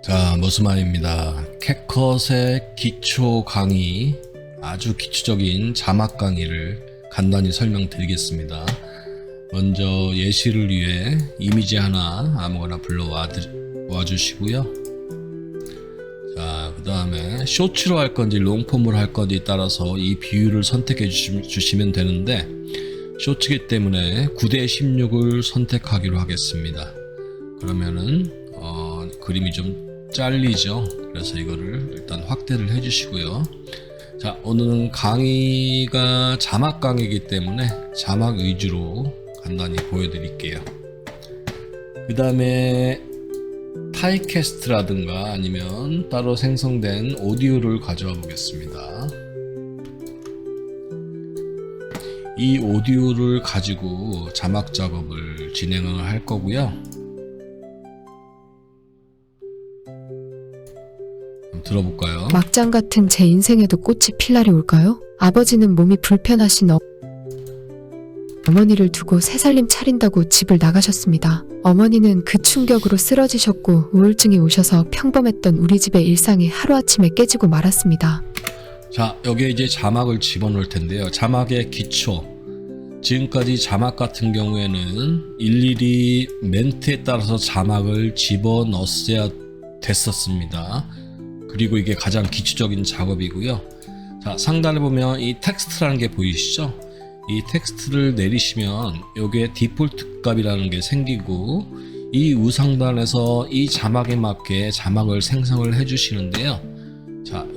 자, 머스만입니다. 캣컷의 기초 강의, 아주 기초적인 자막 강의를 간단히 설명드리겠습니다. 먼저 예시를 위해 이미지 하나 아무거나 불러와 주시고요. 자, 그 다음에 쇼츠로 할 건지 롱폼으로 할 건지 따라서 이 비율을 선택해 주시면 되는데, 쇼츠기 때문에 9:16을 선택하기로 하겠습니다. 그러면은 그림이 좀 잘리죠. 그래서 이거를 일단 확대를 해 주시고요. 자, 오늘은 강의가 자막 강의이기 때문에 자막 위주로 간단히 보여드릴게요. 그 다음에 타이캐스트라든가 아니면 따로 생성된 오디오를 가져와 보겠습니다. 이 오디오를 가지고 자막 작업을 진행을 할 거고요. 들어볼까요? 막장 같은 제 인생에도 꽃이 필 날이 올까요? 아버지는 몸이 불편하신 어머니를 두고 새살림 차린다고 집을 나가셨습니다. 어머니는 그 충격으로 쓰러지셨고 우울증이 오셔서 평범했던 우리 집의 일상이 하루아침에 깨지고 말았습니다. 자, 여기에 이제 자막을 집어넣을 텐데요. 자막의 기초. 지금까지 자막 같은 경우에는 일일이 멘트에 따라서 자막을 집어넣었어야 됐었습니다. 그리고 이게 가장 기초적인 작업이고요. 자, 상단에 보면 이 텍스트라는 게 보이시죠? 이 텍스트를 내리시면 여기에 디폴트 값이라는 게 생기고, 이 우상단에서 이 자막에 맞게 자막을 생성을 해 주시는데요. 자,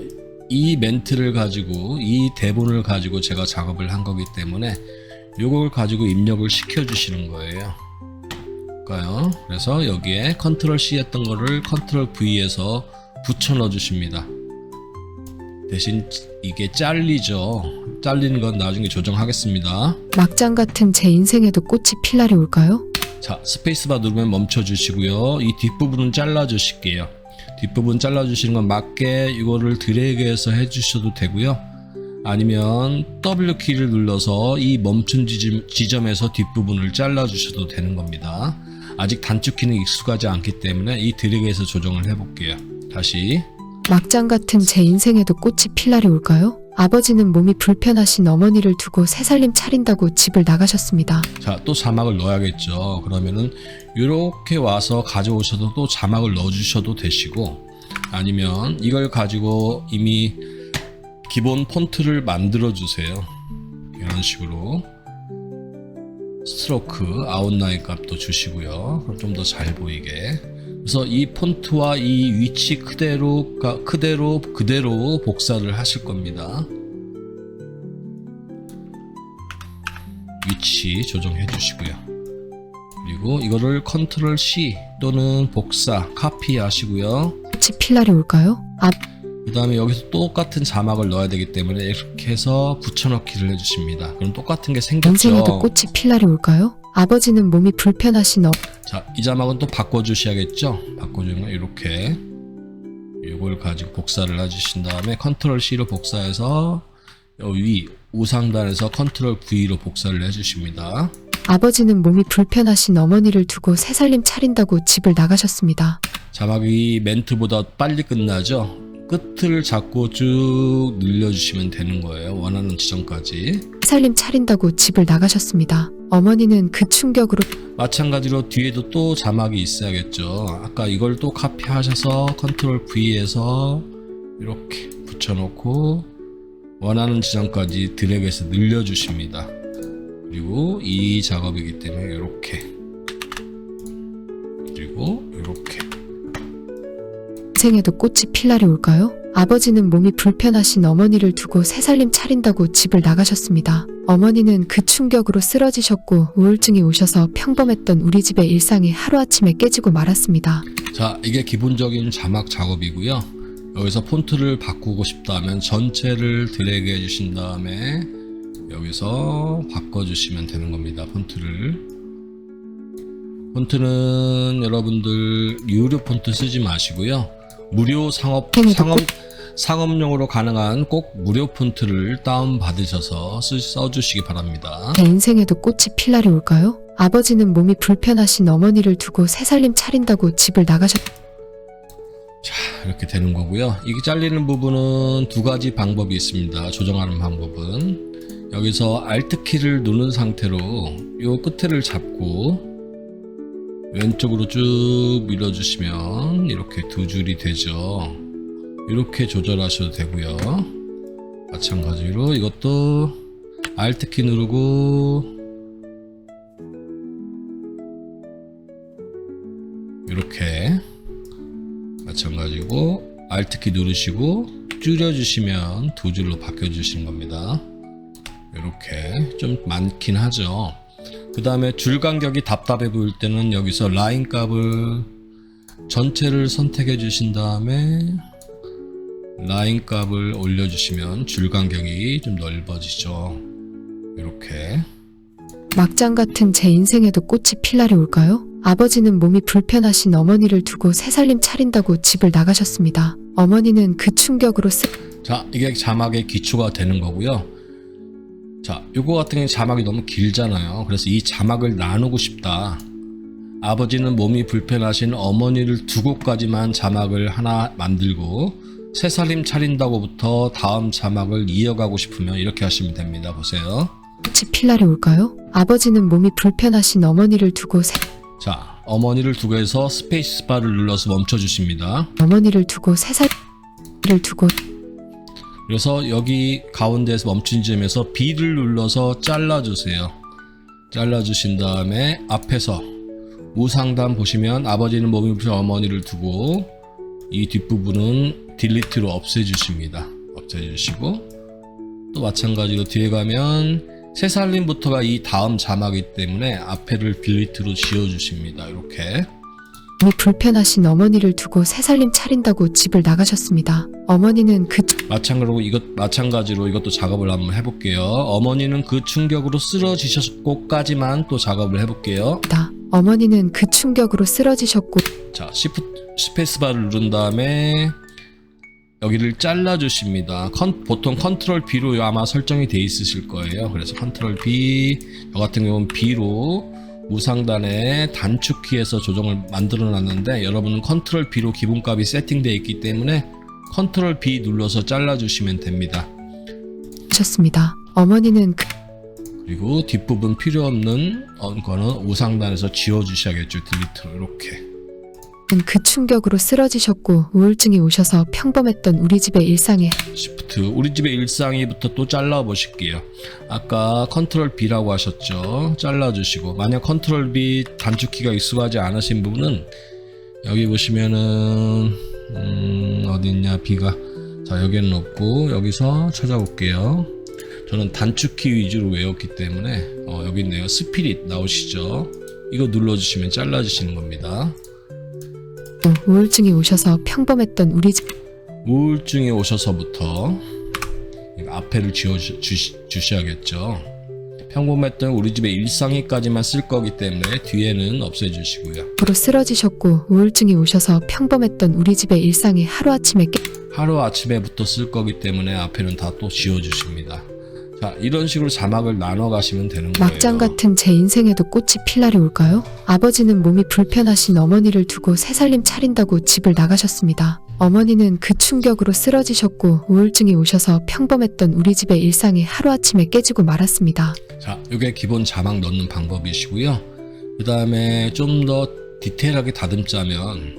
이 멘트를 가지고, 이 대본을 가지고 제가 작업을 한 거기 때문에 요걸 가지고 입력을 시켜 주시는 거예요. 그래서 여기에 컨트롤 C 했던 거를 컨트롤 V에서 붙여 넣어 주십니다. 대신 이게 잘리죠. 잘리는 건 나중에 조정하겠습니다. 막장 같은 제 인생에도 꽃이 필 날이 올까요? 자, 스페이스바 누르면 멈춰 주시고요. 이 뒷부분은 잘라 주실게요. 뒷부분 잘라 주시는 건 맞게 이거를 드래그해서 해 주셔도 되고요. 아니면 W 키를 눌러서 이 멈춘 지점에서 뒷부분을 잘라 주셔도 되는 겁니다. 아직 단축키는 익숙하지 않기 때문에 이 드래그해서 조정을 해 볼게요. 다시. 막장 같은 제 인생에도 꽃이 필 날이 올까요? 아버지는 몸이 불편하신 어머니를 두고 새살림 차린다고 집을 나가셨습니다. 자, 또 자막을 넣어야겠죠. 그러면은 이렇게 와서 가져오셔도 또 자막을 넣어주셔도 되시고, 아니면 이걸 가지고 이미 기본 폰트를 만들어 주세요. 이런 식으로 스트로크, 아웃라인 값도 주시고요. 그럼 좀 더 잘 보이게. 그래서 이 폰트와 이 위치 그대로 복사를 하실 겁니다. 위치 조정해 주시고요. 그리고 이거를 컨트롤 C 또는 복사, 카피 하시고요. 꽃이 필 날이 올까요? 그 다음에 여기서 똑같은 자막을 넣어야 되기 때문에 이렇게 해서 붙여넣기를 해주십니다. 그럼 똑같은 게 생겼죠. 인생에도 꽃이 필 날이 올까요? 아버지는 몸이 불편하신 자, 이 자막은 또 바꿔주셔야겠죠. 바꿔주는 건 이렇게 이걸 가지고 복사를 해주신 다음에 컨트롤 C로 복사해서 위 우상단에서 컨트롤 V로 복사를 해주십니다. 아버지는 몸이 불편하신 어머니를 두고 새살림 차린다고 집을 나가셨습니다. 자막이 멘트보다 빨리 끝나죠. 끝을 잡고 쭉 늘려주시면 되는 거예요. 원하는 지점까지. 새살림 차린다고 집을 나가셨습니다. 어머니는 그 충격으로 마찬가지로 뒤에도 또 자막이 있어야겠죠. 아까 이걸 또 카피하셔서 컨트롤 V에서 이렇게 붙여놓고 원하는 지점까지 드래그해서 늘려주십니다. 그리고 이 작업이기 때문에 이렇게, 그리고 이렇게. 인생에도 꽃이 필 날이 올까요? 아버지는 몸이 불편하신 어머니를 두고 새살림 차린다고 집을 나가셨습니다. 어머니는 그 충격으로 쓰러지셨고 우울증이 오셔서 평범했던 우리 집의 일상이 하루아침에 깨지고 말았습니다. 자, 이게 기본적인 자막 작업이고요. 여기서 폰트를 바꾸고 싶다면 전체를 드래그 해 주신 다음에 여기서 바꿔주시면 되는 겁니다. 폰트는 여러분들 유료 폰트 쓰지 마시고요. 무료 상업용으로 가능한 꼭 무료 폰트를 다운받으셔서 써주시기 바랍니다. 제 인생에도 꽃이 필 날이 올까요? 아버지는 몸이 불편하신 어머니를 두고 새살림 차린다고 집을 나가셨... 이렇게 되는 거고요. 이게 잘리는 부분은 두 가지 방법이 있습니다. 조정하는 방법은 여기서 Alt 키를 누른 상태로 요 끝을 잡고 왼쪽으로 쭉 밀어주시면 이렇게 두 줄이 되죠. 이렇게 조절하셔도 되고요. 마찬가지로 이것도 Alt 키 누르고 이렇게 마찬가지고 Alt 키 누르시고 줄여주시면 두 줄로 바꿔주시는 겁니다. 이렇게 좀 많긴 하죠. 그 다음에 줄 간격이 답답해 보일 때는 여기서 라인 값을 전체를 선택해 주신 다음에 라인 값을 올려주시면 줄 간격이 좀 넓어지죠. 이렇게. 막장 같은 제 인생에도 꽃이 필 날이 올까요? 아버지는 몸이 불편하신 어머니를 두고 새살림 차린다고 집을 나가셨습니다. 어머니는 그 충격으로 자, 이게 자막의 기초가 되는 거고요. 자, 요거 같은 경우는 자막이 너무 길잖아요. 그래서 이 자막을 나누고 싶다. 아버지는 몸이 불편하신 어머니를 두고까지만 자막을 하나 만들고 새살림 차린다고부터 다음 자막을 이어가고 싶으면 이렇게 하시면 됩니다. 보세요. 꽃이 필 날이 올까요? 아버지는 몸이 불편하신 어머니를 두고 자, 어머니를 두고 해서 스페이스바를 눌러서 멈춰주십니다. 어머니를 두고 새살을 두고 그래서 여기 가운데에서 멈춘 지점에서 B를 눌러서 잘라주세요. 잘라주신 다음에 앞에서 우상단 보시면 아버지는 몸이 불편한 어머니를 두고 이 뒷부분은 딜리트로 없애주십니다. 없애주시고 또 마찬가지로 뒤에 가면 새살림부터가 이 다음 자막이기 때문에 앞에를 딜리트로 지워주십니다. 이렇게. 몸이 불편하신 어머니를 두고 새살림 차린다고 집을 나가셨습니다. 어머니는 그 마찬가지로 이것도 작업을 한번 해볼게요. 어머니는 그 충격으로 쓰러지셨고까지만 또 작업을 해볼게요. 어머니는 그 충격으로 쓰러지셨고 자, 스페이스바를 누른 다음에 여기를 잘라주십니다. 보통 컨트롤 B로 아마 설정이 돼 있으실 거예요. 그래서 컨트롤 B, 저 같은 경우는 B로 우상단에 단축키에서 조정을 만들어 놨는데 여러분은 컨트롤 B로 기본값이 세팅되어 있기 때문에 컨트롤 B 눌러서 잘라주시면 됩니다. 셨습니다. 어머니는 그리고 뒷부분 필요 없는 거는 우상단에서 지워주셔야겠죠. 딜리트로 이렇게. 그 충격으로 쓰러지셨고 우울증이 오셔서 평범했던 우리 집의 일상에 시프트 우리 집의 일상이부터 또 잘라 보실게요. 아까 컨트롤 B라고 하셨죠. 잘라 주시고 만약 컨트롤 B 단축키가 익숙하지 않으신 분은 여기 보시면은 어디 있냐 B가. 자, 여기는 없고 여기서 찾아볼게요. 저는 단축키 위주로 외웠기 때문에 여기 있네요. 스피릿 나오시죠. 이거 눌러주시면 잘라주시는 겁니다. 우울증이 오셔서 평범했던 우리 집 우울증이 오셔서부터 앞에를 지워주셔야겠죠. 평범했던 우리 집의 일상이까지만 쓸 거기 때문에 뒤에는 없애주시고요. 으로 쓰러지셨고 우울증이 오셔서 평범했던 우리 집의 일상이 하루아침에부터 쓸 거기 때문에 앞에는 다 또 지워주십니다. 자, 이런 식으로 자막을 나눠 가시면 되는 거예요. 막장 같은 제 인생에도 꽃이 필 날이 올까요? 아버지는 몸이 불편하신 어머니를 두고 새살림 차린다고 집을 나가셨습니다. 어머니는 그 충격으로 쓰러지셨고 우울증이 오셔서 평범했던 우리 집의 일상이 하루아침에 깨지고 말았습니다. 자, 이게 기본 자막 넣는 방법이시고요. 그 다음에 좀 더 디테일하게 다듬자면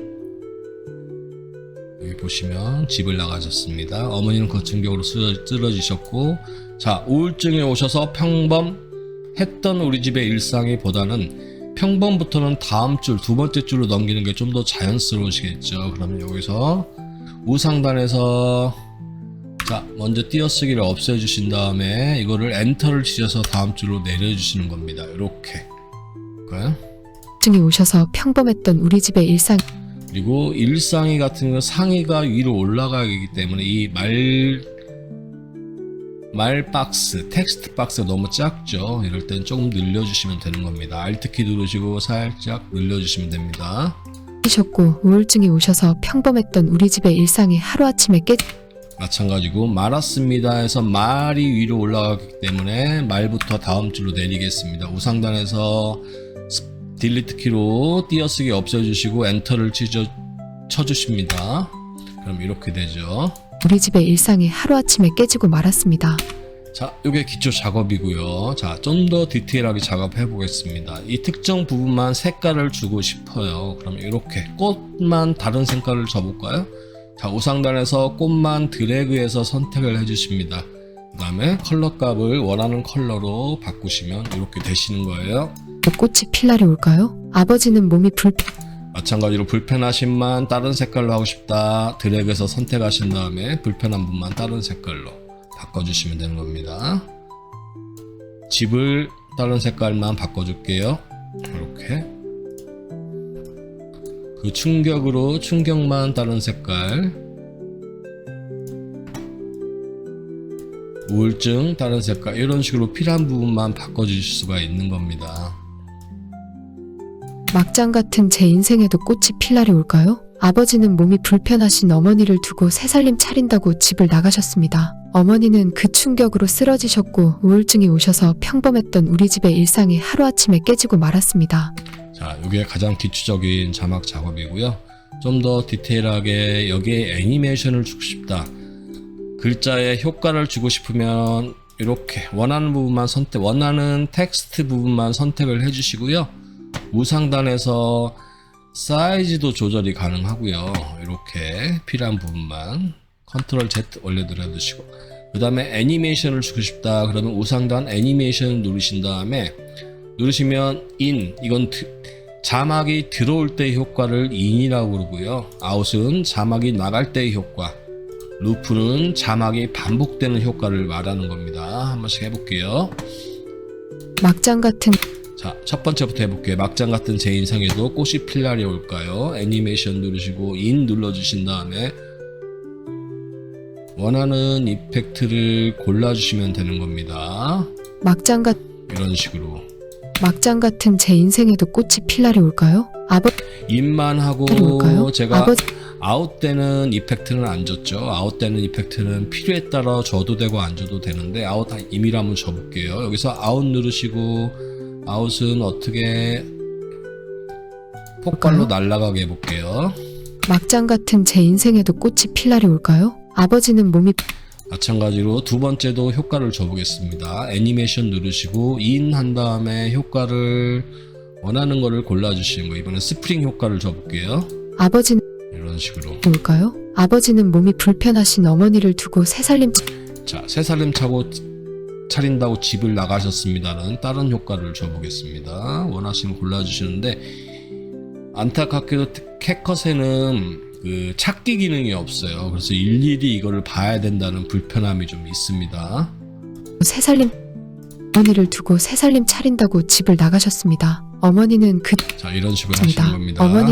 여기 보시면 집을 나가셨습니다. 어머니는 그 충격으로 쓰러지셨고 자, 우울증이 오셔서 평범했던 우리 집의 일상이 보다는 평범부터는 다음 줄, 두 번째 줄로 넘기는 게 좀 더 자연스러우시겠죠. 그러면 여기서 우상단에서 자, 먼저 띄어쓰기를 없애주신 다음에 이거를 엔터를 치셔서 다음 줄로 내려주시는 겁니다. 이렇게. 우울증이 오셔서 평범했던 우리 집의 일상 그리고 일상이 같은 거 상의가 위로 올라가기 때문에 이 말 박스, 텍스트 박스가 너무 작죠. 이럴 땐 조금 늘려주시면 되는 겁니다. Alt키 누르시고 살짝 늘려주시면 됩니다. 셨고 우울증이 오셔서 평범했던 우리 집의 일상이 하루아침에 마찬가지고 말았습니다 해서 말이 위로 올라가기 때문에 말부터 다음 줄로 내리겠습니다. 우상단에서 딜리트 키로 띄어쓰기 없애주시고 엔터를 쳐주십니다. 그럼 이렇게 되죠. 우리 집의 일상이 하루아침에 깨지고 말았습니다. 자, 이게 기초 작업이고요. 자, 좀 더 디테일하게 작업해 보겠습니다. 이 특정 부분만 색깔을 주고 싶어요. 그럼 이렇게 꽃만 다른 색깔을 줘볼까요? 자, 우상단에서 꽃만 드래그해서 선택을 해주십니다. 그 다음에 컬러 값을 원하는 컬러로 바꾸시면 이렇게 되시는 거예요. 또 꽃이 필 날이 올까요? 아버지는 몸이 마찬가지로 불편하신만 다른 색깔로 하고 싶다. 드래그해서 선택하신 다음에 불편한 부분만 다른 색깔로 바꿔주시면 되는 겁니다. 집을 다른 색깔만 바꿔줄게요. 이렇게 그 충격으로 충격만 다른 색깔, 우울증 다른 색깔, 이런 식으로 필요한 부분만 바꿔주실 수가 있는 겁니다. 막장 같은 제 인생에도 꽃이 필 날이 올까요? 아버지는 몸이 불편하신 어머니를 두고 새살림 차린다고 집을 나가셨습니다. 어머니는 그 충격으로 쓰러지셨고 우울증이 오셔서 평범했던 우리 집의 일상이 하루아침에 깨지고 말았습니다. 자, 이게 가장 기초적인 자막 작업이고요. 좀 더 디테일하게 여기에 애니메이션을 주고 싶다. 글자에 효과를 주고 싶으면 이렇게 원하는 부분만 원하는 텍스트 부분만 선택을 해주시고요. 우상단에서 사이즈도 조절이 가능하고요. 이렇게 필요한 부분만 컨트롤 Z 올려드려 두시고, 그 다음에 애니메이션을 주고 싶다 그러면 우상단 애니메이션을 누르신 다음에 누르시면 이건 자막이 들어올 때의 효과를 in이라고 그러고요. out은 자막이 나갈 때의 효과, 루프는 자막이 반복되는 효과를 말하는 겁니다. 한 번씩 해볼게요. 막장 같은 자, 첫 번째부터 해볼게요. 막장 같은 제 인생에도 꽃이 필 날이 올까요? 애니메이션 누르시고 in 눌러주신 다음에 원하는 이펙트를 골라주시면 되는 겁니다. 막장 이런 식으로 같은 제 인생에도 꽃이 필 날이 올까요? in만 하고 올까요? 제가 아웃 때는 이펙트는 안 줬죠. 아웃 때는 이펙트는 필요에 따라 줘도 되고 안 줘도 되는데 아웃 임의로 한번 줘볼게요. 여기서 아웃 누르시고 아웃은 어떻게 폭발로 날아가게 해볼게요. 막장 같은 제 인생에도 꽃이 필 날이 올까요? 아버지는 몸이 마찬가지로 두 번째도 효과를 줘보겠습니다. 애니메이션 누르시고 in 한 다음에 효과를 원하는 거를 골라주시는 거. 이번엔 스프링 효과를 줘볼게요. 아버지는 이런 식으로. 올까요? 아버지는 몸이 불편하신 어머니를 두고 새살림 자, 새살림 차린다고 집을 나가셨습니다는 다른 효과를 줘보겠습니다. 원하시면 골라주시는데 안타깝게도 캣컷에는 그 찾기 기능이 없어요. 그래서 일일이 이거를 봐야 된다는 불편함이 좀 있습니다. 새살림 어머니를 두고 새살림 차린다고 집을 나가셨습니다. 어머니는 자, 이런 식으로 하시는 겁니다.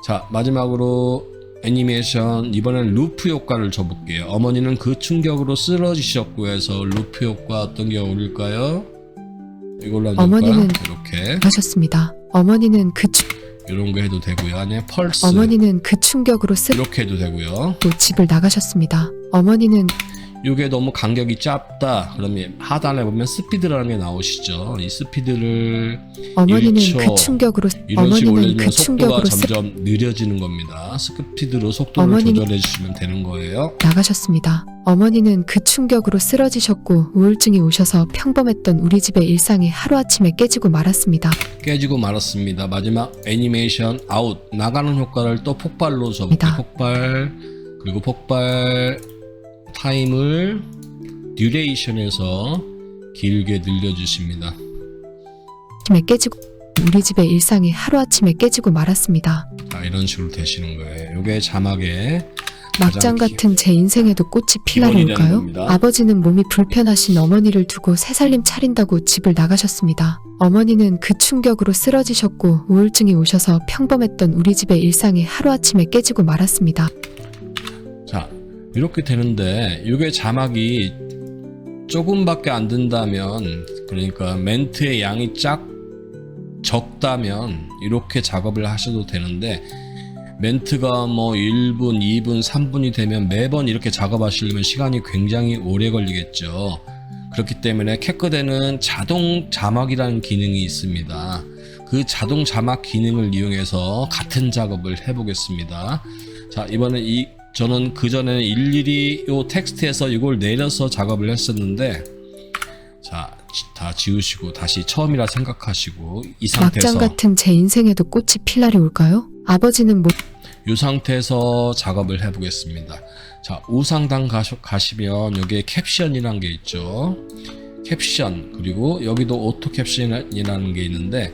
자, 마지막으로 애니메이션 이번엔 루프 효과를 줘볼게요. 어머니는 그 충격으로 쓰러지셨고 해서 루프 효과 어떤 게 어울릴까요? 이걸로 하면 어머니는 이렇게 하셨습니다. 어머니는 이런 거 해도 되고요. 아니면 펄스 어머니는 그 충격으로 이렇게 해도 되고요. 집을 나가셨습니다. 어머니는 이게 너무 간격이 짧다 그러면 하단에 보면 스피드라는 게 나오시죠. 이 스피드를 어머니는 1초, 그 충격으로 이런 식으로 어머니는 올려주면 그 속도가 충격으로 점점 느려지는 겁니다. 스피드로 속도를 조절해 주시면 되는 거예요. 나가셨습니다. 어머니는 그 충격으로 쓰러지셨고 우울증이 오셔서 평범했던 우리 집의 일상이 하루아침에 깨지고 말았습니다. 깨지고 말았습니다. 마지막 애니메이션 아웃 나가는 효과를 또 폭발로 줘볼게요. 폭발, 그리고 폭발 타임을 듀레이션에서 길게 늘려주십니다. 깨지고 우리 집의 일상이 하루아침에 깨지고 말았습니다. 자, 이런 식으로 되시는 거예요. 이게 자막에 막장 같은 제 인생에도 꽃이 필 날이 올까요? 아버지는 몸이 불편하신 어머니를 두고 새살림 차린다고 집을 나가셨습니다. 어머니는 그 충격으로 쓰러지셨고 우울증이 오셔서 평범했던 우리 집의 일상이 하루아침에 깨지고 말았습니다. 자, 이렇게 되는데 이게 자막이 조금밖에 안 된다면, 그러니까 멘트의 양이 적다면 이렇게 작업을 하셔도 되는데 멘트가 뭐 1분, 2분, 3분이 되면 매번 이렇게 작업하시려면 시간이 굉장히 오래 걸리겠죠. 그렇기 때문에 캣컷에는 자동 자막이라는 기능이 있습니다. 그 자동 자막 기능을 이용해서 같은 작업을 해보겠습니다. 자, 이번에 이 저는 그전에는 일일이 요 텍스트에서 이걸 내려서 작업을 했었는데, 자, 다 지우시고 다시 처음이라 생각하시고 이 상태에서 막장 같은 제 인생에도 꽃이 필 날이 올까요? 아버지는 이 상태에서 작업을 해보겠습니다. 자, 우상단 가시면 여기에 캡션이라는 게 있죠. 캡션, 그리고 여기도 오토 캡션이라는 게 있는데,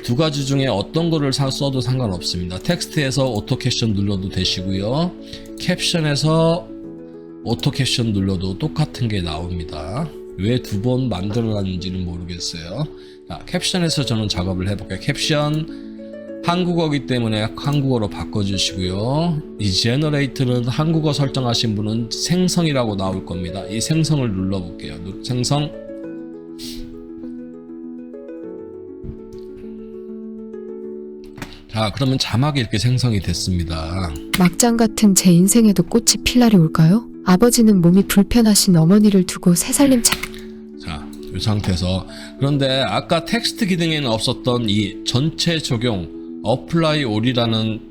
두 가지 중에 어떤 거를 써도 상관없습니다. 텍스트에서 오토 캡션 눌러도 되시고요, 캡션에서 오토 캡션 눌러도 똑같은 게 나옵니다. 왜 두 번 만들어놨는지는 모르겠어요. 자, 캡션에서 저는 작업을 해볼게요. 캡션 한국어기 때문에 한국어로 바꿔주시고요. 이 제너레이트는 한국어 설정하신 분은 생성이라고 나올 겁니다. 이 생성을 눌러볼게요. 생성. 자, 그러면 자막이 이렇게 생성이 됐습니다. 막장 같은 제 인생에도 꽃이 필 날이 올까요? 아버지는 몸이 불편하신 어머니를 두고 새살림 자, 이 상태에서, 그런데 아까 텍스트 기능에는 없었던 이 전체 적용 어플라이 올이라는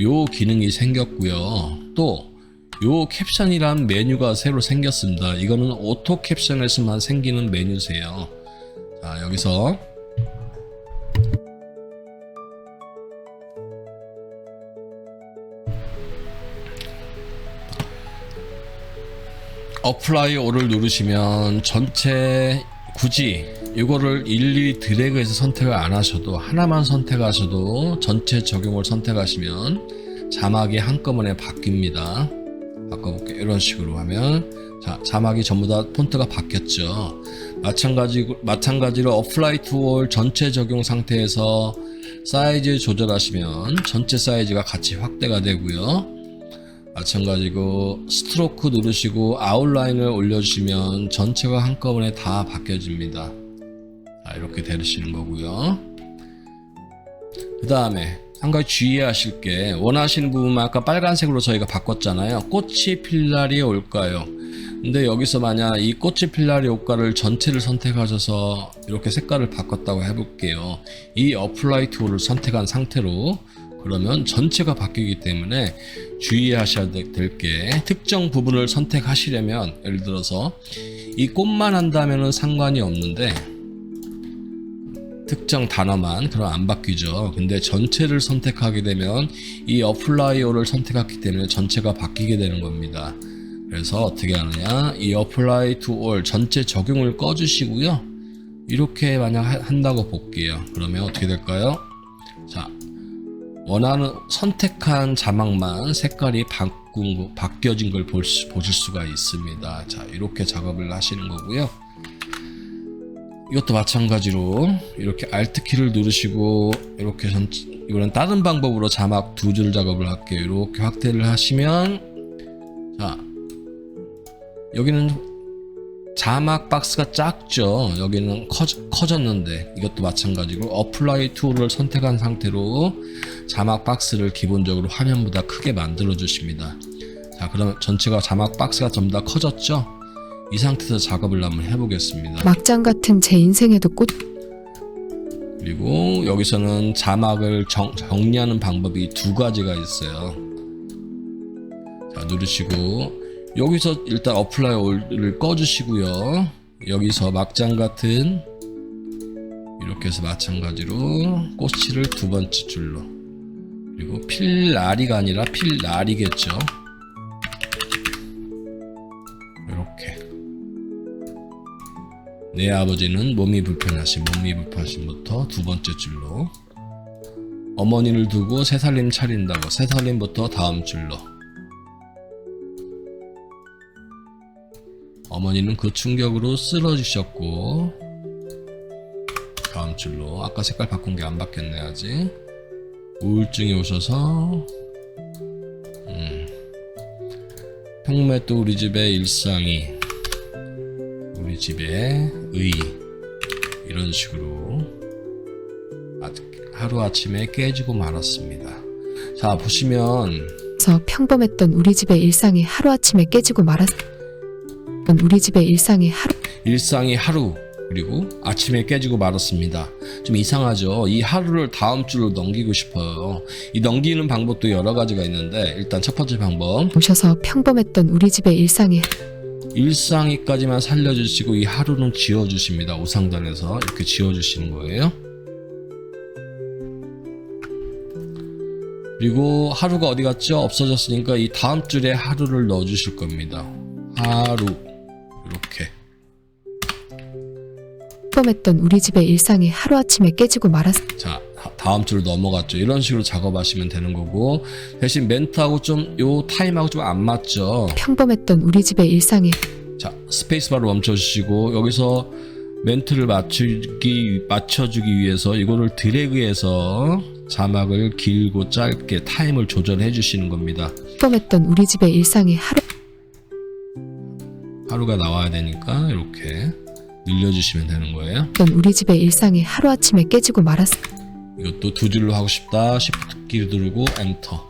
요 기능이 생겼고요. 또 요 캡션이라는 메뉴가 새로 생겼습니다. 이거는 오토 캡션에서만 생기는 메뉴세요. 자, 여기서 어플라이 올을 누르시면 전체, 굳이 이거를 일일이 드래그해서 선택을 안 하셔도, 하나만 선택하셔도 전체 적용을 선택하시면 자막이 한꺼번에 바뀝니다. 바꿔볼게요. 이런 식으로 하면, 자, 자막이 전부 다 폰트가 바뀌었죠. 마찬가지로 어플라이 투 올 전체 적용 상태에서 사이즈 조절하시면 전체 사이즈가 같이 확대가 되고요. 마찬가지고 스트로크 누르시고 아웃라인을 올려주시면 전체가 한꺼번에 다 바뀌어집니다. 자, 이렇게 되시는 거고요. 그 다음에 한 가지 주의하실 게, 원하시는 부분만 아까 빨간색으로 저희가 바꿨잖아요. 꽃이 필 날이 올까요? 근데 여기서 만약 이 꽃이 필 날이 올까를 전체를 선택하셔서 이렇게 색깔을 바꿨다고 해볼게요. 이 어플라이 툴을 선택한 상태로, 그러면 전체가 바뀌기 때문에 주의하셔야 될 게, 특정 부분을 선택하시려면, 예를 들어서 이 꽃만 한다면 상관이 없는데 특정 단어만, 그럼 안 바뀌죠. 근데 전체를 선택하게 되면 이 어플라이 올을 선택했기 때문에 전체가 바뀌게 되는 겁니다. 그래서 어떻게 하느냐, 이 apply to all 전체 적용을 꺼주시고요. 이렇게 만약 한다고 볼게요. 그러면 어떻게 될까요? 자, 원하는 선택한 자막만 색깔이 바뀌어진 걸 보실 수가 있습니다. 자, 이렇게 작업을 하시는 거고요. 이것도 마찬가지로 이렇게 Alt 키를 누르시고, 이렇게 이거는 다른 방법으로 자막 두 줄 작업을 할게요. 이렇게 확대를 하시면, 자, 여기는 자막 박스가 작죠. 여기는 커졌는데, 이것도 마찬가지로 어플라이 툴을 선택한 상태로 자막 박스를 기본적으로 화면보다 크게 만들어 주십니다. 자, 그러면 전체가 자막 박스가 전부 다 커졌죠. 이 상태에서 작업을 한번 해보겠습니다. 막장 같은 제 인생에도 꽃. 그리고 여기서는 자막을 정리하는 방법이 두 가지가 있어요. 자, 누르시고 여기서 일단 어플라이 올을 꺼주시고요. 여기서 막장 같은, 이렇게 해서 마찬가지로 꽃치를 두 번째 줄로, 그리고 필라리가 아니라 필라리겠죠. 이렇게. 내 아버지는 몸이 불편하신부터 두 번째 줄로, 어머니를 두고 새살림 차린다고 새살림부터 다음 줄로, 어머니는 그 충격으로 쓰러지셨고 다음 줄로, 아까 색깔 바꾼 게 안 바뀌었네 아직. 우울증이 오셔서 평소에 우리 집의 일상이, 우리 집의 의, 이런 식으로 하루아침에 깨지고 말았습니다. 자, 보시면 평범했던 우리 집의 일상이 하루아침에 깨지고 말았던 우리 집의 일상이 일상이 하루, 그리고 아침에 깨지고 말았습니다. 좀 이상하죠? 이 하루를 다음 주로 넘기고 싶어요. 이 넘기는 방법도 여러 가지가 있는데 일단 첫 번째 방법, 오셔서 평범했던 우리 집의 일상이까지만 살려주시고 이 하루는 지워주십니다. 우상단에서 이렇게 지워주시는 거예요. 그리고 하루가 어디 갔죠? 없어졌으니까 이 다음 줄에 하루를 넣어주실 겁니다. 하루 이렇게. 평범했던 우리 집의 일상이 하루아침에 깨지고 자, 다음 줄 넘어갔죠. 이런 식으로 작업하시면 되는 거고, 대신 멘트하고 좀 요 타임하고 좀 안 맞죠. 평범했던 우리 집의 일상이 자, 스페이스바로 멈춰주시고 여기서 멘트를 맞춰주기 위해서 이거를 드래그해서 자막을 길고 짧게 타임을 조절해 주시는 겁니다. 평범했던 우리 집의 일상이 하루가 나와야 되니까 이렇게 늘려주시면 되는 거예요. 우리 집의 일상이 하루아침에 깨지고 말았습니다. 이것도 두 줄로 하고 싶다. Shift 키 누르고 엔터.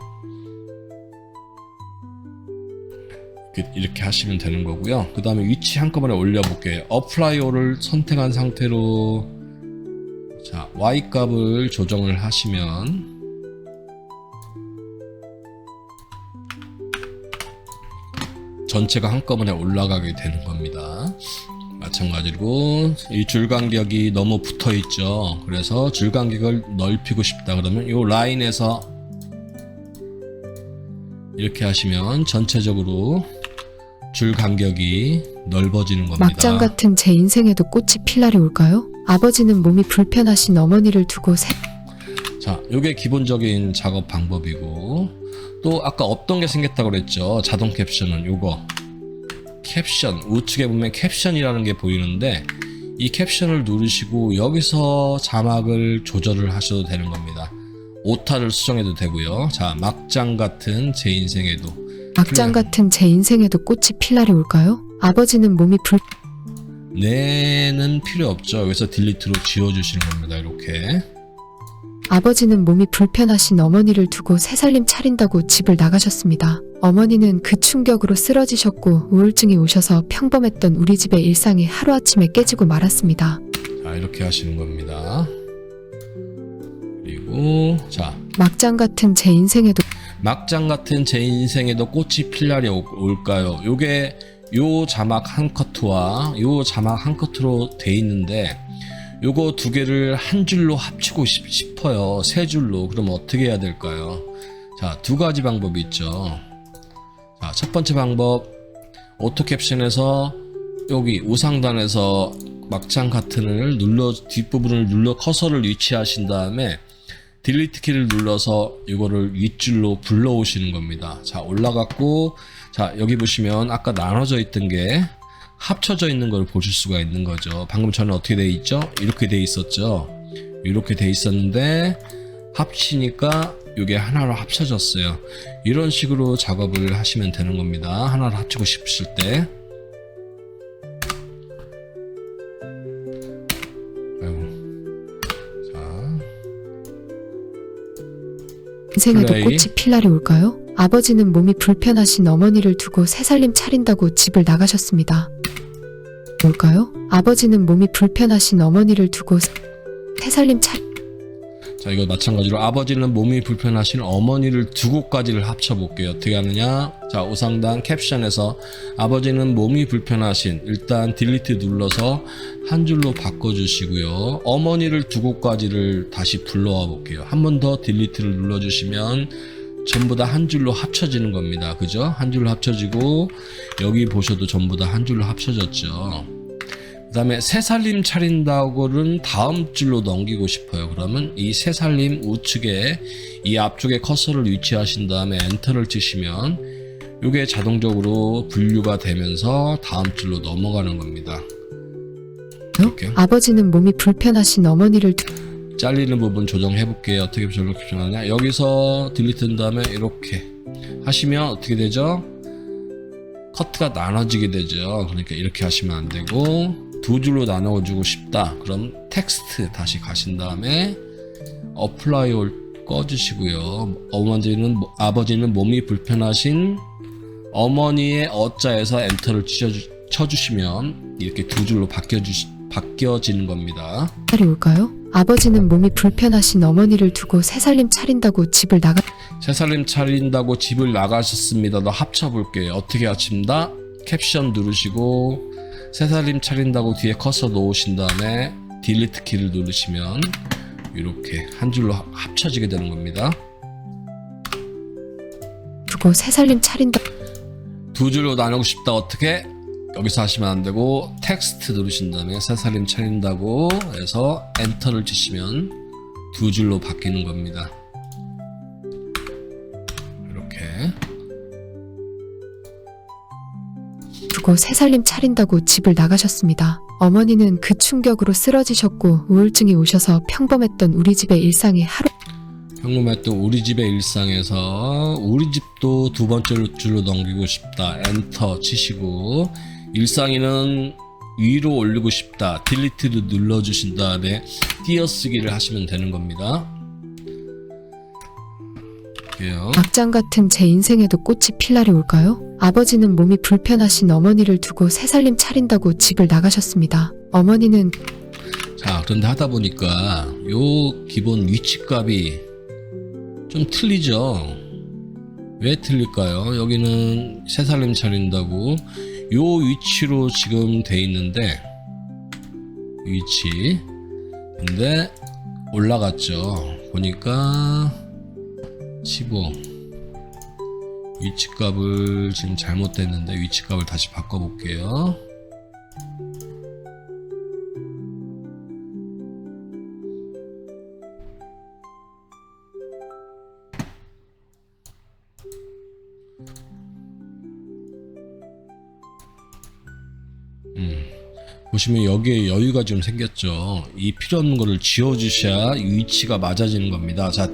이렇게 하시면 되는 거고요. 그 다음에 위치 한꺼번에 올려볼게요. Apply All을 선택한 상태로 자 Y 값을 조정을 하시면 전체가 한꺼번에 올라가게 되는 겁니다. 마찬가지로 이 줄 간격이 너무 붙어 있죠. 그래서 줄 간격을 넓히고 싶다 그러면 이 라인에서 이렇게 하시면 전체적으로 줄 간격이 넓어지는 겁니다. 막장 같은 제 인생에도 꽃이 필 날이 올까요? 아버지는 몸이 불편하신 어머니를 두고 자, 요게 기본적인 작업 방법이고, 또 아까 없던 게 생겼다고 그랬죠. 자동 캡션은 요거 캡션, 우측에 보면 캡션이라는 게 보이는데 이 캡션을 누르시고 여기서 자막을 조절을 하셔도 되는 겁니다. 오타를 수정해도 되고요. 자, 막장 같은 제 인생에도 꽃이 필 날이 올까요? 아버지는 몸이 네는 필요 없죠. 여기서 딜리트로 지워주시는 겁니다. 이렇게. 아버지는 몸이 불편하신 어머니를 두고 새살림 차린다고 집을 나가셨습니다. 어머니는 그 충격으로 쓰러지셨고 우울증이 오셔서 평범했던 우리 집의 일상이 하루아침에 깨지고 말았습니다. 자, 이렇게 하시는 겁니다. 그리고 자, 막장 같은 제 인생에도 꽃이 필 날이 올까요? 요게 요 자막 한 커트와 요 자막 한 커트로 돼 있는데 요거 두 개를 한 줄로 합치고 싶어요. 세 줄로. 그럼 어떻게 해야 될까요? 자, 두 가지 방법이 있죠. 자, 첫 번째 방법, 오토 캡션에서 여기 우상단에서 막장 커튼을 뒷부분을 눌러 커서를 위치하신 다음에 딜리트 키를 눌러서 이거를 윗줄로 불러오시는 겁니다. 자, 올라갔고, 자, 여기 보시면 아까 나눠져 있던 게 합쳐져 있는 걸 보실 수가 있는 거죠. 방금 전에 어떻게 돼 있죠? 이렇게 돼 있었죠. 이렇게 돼 있었는데 합치니까 이게 하나로 합쳐졌어요. 이런 식으로 작업을 하시면 되는 겁니다. 하나로 합치고 싶으실 때. 인생에도 꽃이 필 날이 올까요? 아버지는 몸이 불편하신 어머니를 두고 새살림 차린다고 집을 나가셨습니다. 뭘까요? 아버지는 몸이 불편하신 어머니를 두고 새살림 자, 이거 마찬가지로 아버지는 몸이 불편하신 어머니를 두고까지를 합쳐볼게요. 어떻게 하느냐? 자, 우상단 캡션에서 아버지는 몸이 불편하신, 일단 딜리트 눌러서 한 줄로 바꿔주시고요. 어머니를 두고까지를 다시 불러와 볼게요. 한 번 더 딜리트를 눌러주시면 전부 다 한 줄로 합쳐지는 겁니다. 그죠? 한 줄로 합쳐지고 여기 보셔도 전부 다 한 줄로 합쳐졌죠. 그 다음에 새살림 차린다고는 다음 줄로 넘기고 싶어요. 그러면 이 새살림 우측에 이 앞쪽에 커서를 위치하신 다음에 엔터를 치시면 이게 자동적으로 분류가 되면서 다음 줄로 넘어가는 겁니다. 이렇게. 아버지는 몸이 불편하신 어머니를 잘리는 부분 조정해 볼게요. 어떻게 조정하냐? 여기서 딜리트한 다음에 이렇게 하시면 어떻게 되죠? 커트가 나눠지게 되죠. 그러니까 이렇게 하시면 안 되고 두 줄로 나눠주고 싶다. 그럼 텍스트 다시 가신 다음에 어플라이 올 꺼주시고요. 아버지는 몸이 불편하신 어머니의 어자에서 엔터를 쳐주시면 이렇게 두 줄로 바뀌어지는 겁니다. 살이 올까요? 아버지는 몸이 불편하신 어머니를 두고 새살림 차린다고 집을 나가 새살림 차린다고 집을 나가셨습니다. 너 합쳐볼게요. 어떻게 합친다? 캡션 누르시고 새살림 차린다고 뒤에 커서 놓으신 다음에 딜리트 키를 누르시면 이렇게 한 줄로 합쳐지게 되는 겁니다. 두고 새살림 차린다. 두 줄로 나누고 싶다. 어떻게? 여기서 하시면 안 되고 텍스트 누르신 다음에 새살림 차린다고 해서 엔터를 치시면 두 줄로 바뀌는 겁니다. 이렇게 두고 새살림 차린다고 집을 나가셨습니다. 어머니는 그 충격으로 쓰러지셨고 우울증이 오셔서 평범했던 우리 집의 일상이 평범했던 우리 집의 일상에서 우리 집도 두 번째 줄로 넘기고 싶다. 엔터 치시고 일상에는 위로 올리고 싶다. 딜리트를 눌러주신 다음에 띄어쓰기를 하시면 되는 겁니다. 볼게요. 막장 같은 제 인생에도 꽃이 필 날이 올까요? 아버지는 몸이 불편하신 어머니를 두고 새살림 차린다고 집을 나가셨습니다. 어머니는 자, 그런데 하다 보니까 요 기본 위치값이 좀 틀리죠. 왜 틀릴까요? 여기는 새살림 차린다고 요 위치로 지금 돼 있는데 위치 근데 올라갔죠. 보니까 15 위치값을 지금 잘못됐는데 위치값을 다시 바꿔볼게요. 보시면 여기에 여유가 좀 생겼죠. 이 필요 없는 거를 지워주셔야 위치가 맞아지는 겁니다. 자,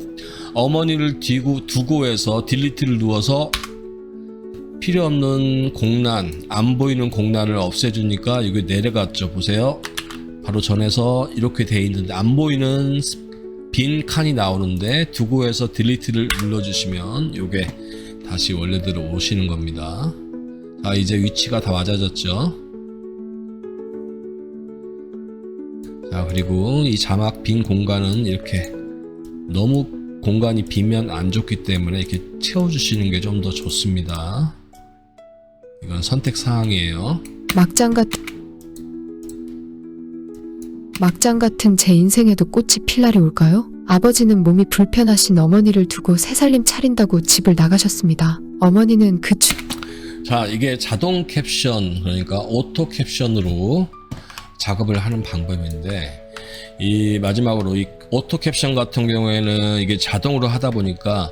어머니를 두고 해서 딜리트를 누워서 필요 없는 공란, 안 보이는 공란을 없애주니까 이게 내려갔죠. 보세요. 바로 전에서 이렇게 돼 있는데 안 보이는 빈 칸이 나오는데 두고해서 딜리트를 눌러주시면 이게 다시 원래대로 오시는 겁니다. 자, 이제 위치가 다 맞아졌죠. 자, 그리고 이 자막 빈 공간은 이렇게 너무 공간이 비면 안 좋기 때문에 이렇게 채워주시는 게 좀 더 좋습니다. 이건 선택 사항이에요. 막장 같은 제 인생에도 꽃이 필 날이 올까요? 아버지는 몸이 불편하신 어머니를 두고 새살림 차린다고 집을 나가셨습니다. 어머니는 자, 이게 자동 캡션, 그러니까 오토 캡션으로 작업을 하는 방법인데, 이 마지막으로 이 오토 캡션 같은 경우에는 이게 자동으로 하다 보니까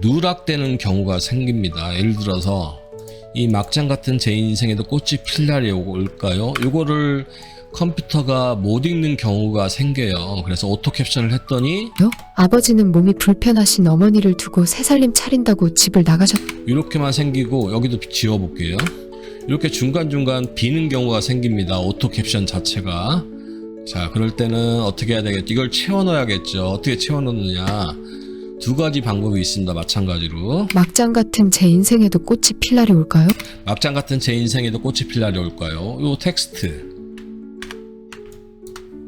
누락되는 경우가 생깁니다. 예를 들어서 이 막장 같은 제 인생에도 꽃이 필 날이 올까요? 이거를 컴퓨터가 못 읽는 경우가 생겨요. 그래서 오토 캡션을 했더니 아버지는 몸이 불편하신 어머니를 두고 새살림 차린다고 집을 이렇게만 생기고, 여기도 지워볼게요. 이렇게 중간중간 비는 경우가 생깁니다. 오토 캡션 자체가. 자, 그럴 때는 어떻게 해야 되겠죠? 이걸 채워 넣어야겠죠. 어떻게 채워 넣느냐, 두 가지 방법이 있습니다. 마찬가지로 막장 같은 제 인생에도 꽃이 필 날이 올까요? 막장 같은 제 인생에도 꽃이 필 날이 올까요? 요 텍스트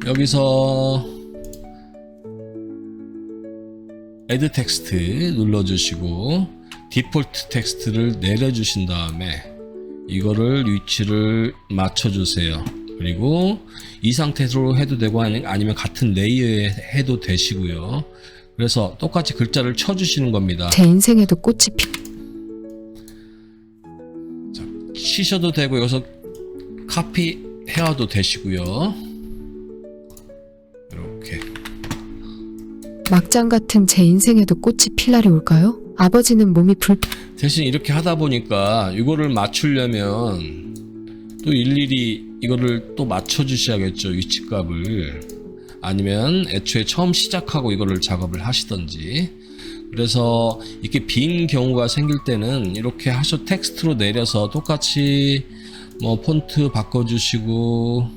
여기서 애드 텍스트 눌러주시고 디폴트 텍스트를 내려주신 다음에 이거를 위치를 맞춰주세요. 그리고 이 상태로 해도 되고 아니면 같은 레이어에 해도 되시고요. 그래서 똑같이 글자를 쳐주시는 겁니다. 제 인생에도 꽃이 자, 치셔도 되고 여기서 카피 헤어도 되시고요. 이렇게 막장 같은 제 인생에도 꽃이 필 날이 올까요? 아버지는 몸이 대신 이렇게 하다 보니까 이거를 맞추려면 또 일일이 이거를 또 맞춰주셔야겠죠. 위치값을. 아니면 애초에 처음 시작하고 이거를 작업을 하시던지. 그래서 이렇게 빈 경우가 생길 때는 이렇게 텍스트로 내려서 똑같이 뭐 폰트 바꿔주시고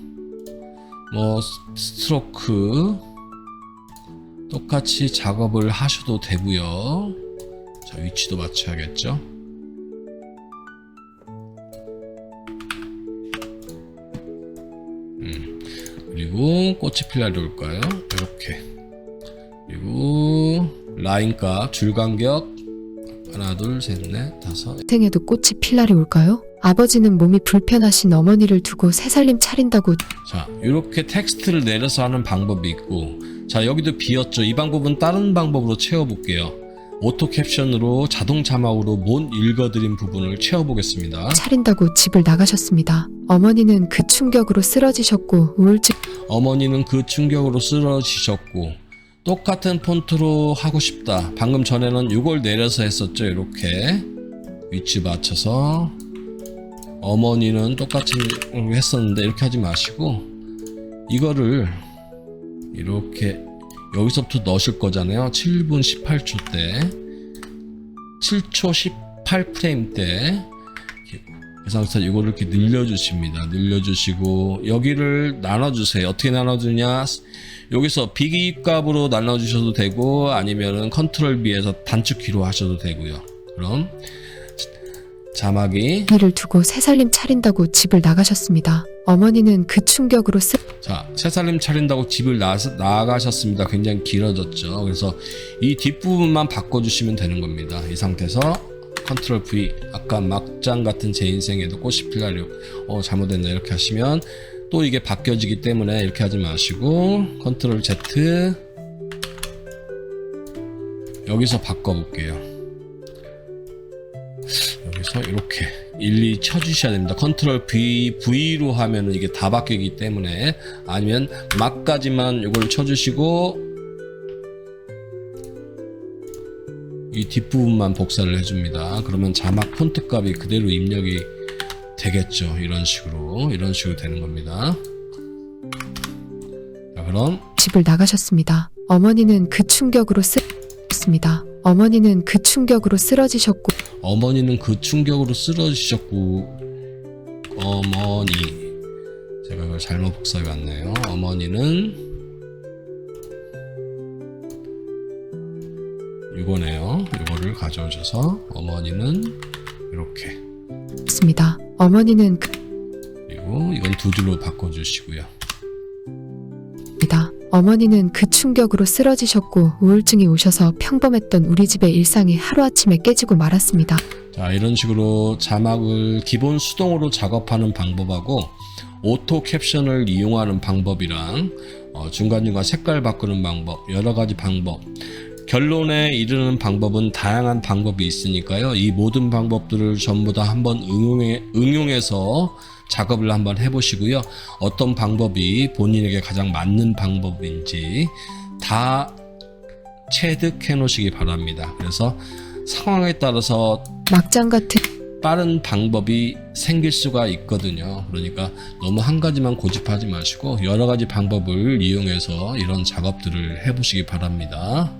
뭐 스트로크 똑같이 작업을 하셔도 되고요. 자, 위치도 맞춰야겠죠. 그리고 꽃이 필 날이 올까요? 이렇게. 그리고 라인값 줄간격 하나 둘 셋 넷 다섯. 생에도 꽃이 필 날이 올까요? 아버지는 몸이 불편하신 어머니를 두고 새살림 차린다고. 자, 이렇게 텍스트를 내려서 하는 방법이 있고, 자, 여기도 비었죠. 이 방법은 다른 방법으로 채워볼게요. 오토 캡션으로 자동 자막으로 못 읽어드린 부분을 채워보겠습니다. 차린다고 집을 나가셨습니다. 어머니는 그 충격으로 쓰러지셨고 우울증. 어머니는 그 충격으로 쓰러지셨고, 똑같은 폰트로 하고 싶다. 방금 전에는 이걸 내려서 했었죠. 이렇게 위치 맞춰서 어머니는 똑같이 했었는데 이렇게 하지 마시고 이거를 이렇게 여기서부터 넣으실 거잖아요. 7분 18초 때 7초 18프레임 때 그 상태에서 이거를 이렇게 늘려주십니다. 늘려주시고 여기를 나눠주세요. 어떻게 나눠주냐, 여기서 비기값으로 나눠주셔도 되고 아니면은 컨트롤 B에서 단축키로 하셔도 되고요. 그럼 자막이 이를 두고 새살림 차린다고 집을 나가셨습니다. 어머니는 그 충격으로 자, 새살림 차린다고 집을 나가셨습니다. 굉장히 길어졌죠. 그래서 이 뒷부분만 바꿔주시면 되는 겁니다. 이 상태에서 컨트롤 V, 아까 막장 같은 제 인생에도 꽃이 필 날이 잘못됐네 이렇게 하시면 또 이게 바뀌어지기 때문에 이렇게 하지 마시고 컨트롤 Z 여기서 바꿔볼게요. 여기서 이렇게 일일이 쳐주셔야 됩니다. 컨트롤 V로 하면 이게 다 바뀌기 때문에, 아니면 막까지만 이걸 쳐주시고 이 뒷부분만 복사를 해줍니다. 그러면 자막 폰트 값이 그대로 입력이 되겠죠. 이런 식으로 되는 겁니다. 자, 그럼 집을 나가셨습니다. 어머니는 그 충격으로 쓰러졌습니다. 어머니는 그 충격으로 쓰러지셨고 어머니, 제가 이걸 잘못 복사해 왔네요. 어머니는 이거네요. 이거를 가져오셔서 어머니는 이렇게, 습니다. 어머니는 그리고 이건 두 줄로 바꿔주시고요. 어머니는 그 충격으로 쓰러지셨고 우울증이 오셔서 평범했던 우리 집의 일상이 하루아침에 깨지고 말았습니다. 자, 이런 식으로 자막을 기본 수동으로 작업하는 방법하고 오토 캡션을 이용하는 방법이랑 중간중간 색깔 바꾸는 방법, 여러 가지 방법, 결론에 이르는 방법은 다양한 방법이 있으니까요. 이 모든 방법들을 전부 다 한번 응용해서 작업을 한번 해보시고요. 어떤 방법이 본인에게 가장 맞는 방법인지 다 체득해 놓으시기 바랍니다. 그래서 상황에 따라서 막장 같은 빠른 방법이 생길 수가 있거든요. 그러니까 너무 한 가지만 고집하지 마시고 여러 가지 방법을 이용해서 이런 작업들을 해보시기 바랍니다.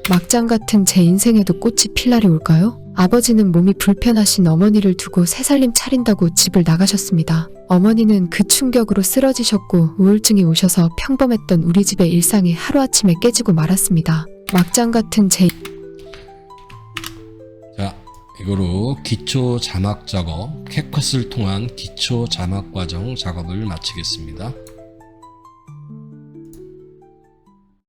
막장 같은 제 인생에도 꽃이 필 날이 올까요? 아버지는 몸이 불편하신 어머니를 두고 새살림 차린다고 집을 나가셨습니다. 어머니는 그 충격으로 쓰러지셨고 우울증이 오셔서 평범했던 우리 집의 일상이 하루아침에 깨지고 말았습니다. 막장 같은 제 자, 이거로 기초 자막 작업, 캡컷을 통한 기초 자막 과정 작업을 마치겠습니다.